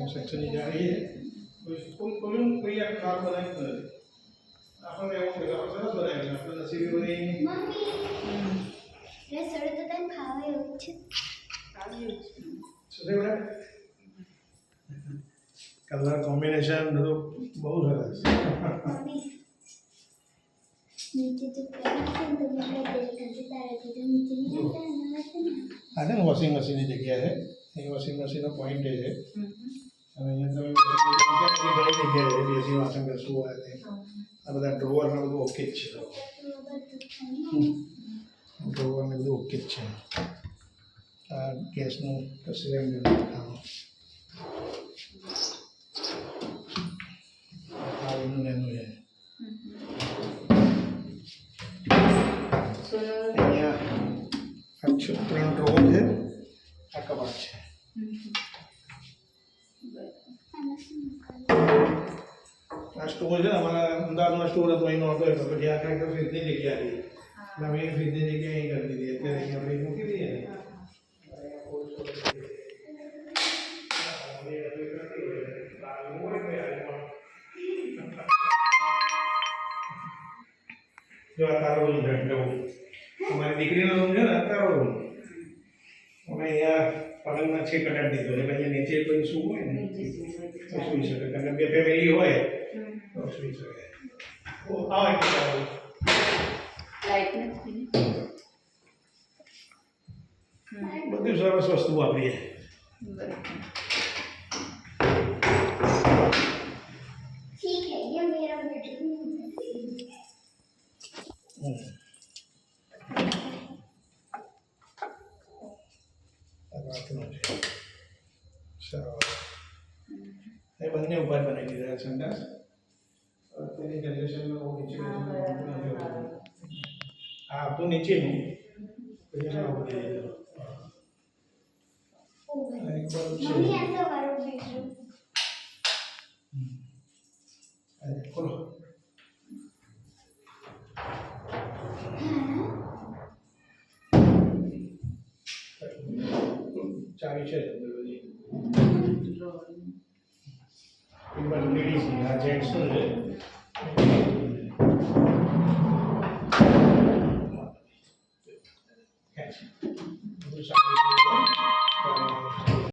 સેક્શનની જાળી કોઈ આ ખરાબ બનાવી નથી. આપણે એવું કે સરસ બનાવી આપણે નસીબી બની મમ્મી સડે તો તને ખાવે એવું છે સુધે બેટા કલર કોમ્બિનેશન બધું બહુ સરસ મમ્મી નીચે તો પ્લાન તો મને દેખાતી તારે તો નીચે નહીં આ છે ને વોશિંગ મશીનની જગ્યા છે એ વોશિંગ મશીનનો પોઈન્ટ છે અને અહીંયા તમે ઘણી જગ્યાએ બેસી વાસણ કરશું હોય તે આ બધા ડ્રોવર ને બધું ઓકે જ છે ડ્રોવર ને બધું ઓકે જ છે આ ગેસનું સિલિન્ડર આવું એનું છે અહીંયા અચ્છા 3 ડ્રોવર છે આ કબાટ છે આ સ્ટોર છે અમારા અમદાવાદમાં સ્ટોર હતો અહીં નહોતો હતો પછી આ કાંઈક ફ્રીજની જગ્યા હતી એટલે અમે ફ્રીજની જગ્યા અહીં કરી દીધી અત્યારે અહીંયા આપણે મૂકી દઈએ ને જો આ તારો રૂમ છે અમારી દીકરીનો રૂમ છે ને આ તારો રૂમ અમે અહીંયા પલંગમાં છે કટાટ દીધો એટલે અહીંયા નીચે કોઈ શું હોય ને તો સૂઈ શકે કારણ કે બે ફેમિલી હોય તો સૂઈ શકે આવો એક લાઈટ નથી બધી સરસ વસ્તુ વાપરીએ ठीक है ये मेरा बेडरूम એ બંને ઉપર બનાવી દીધા સંડાસ તેની જનરેશનમાં નીચે હા તો નીચેનું પછી ઉપર मम्मी ऐसा करो बेडरूम ખોલો ચાવી છે બધી એ બાજુ લેડીઝની આ જેન્ટ્સનું છે બધું સારું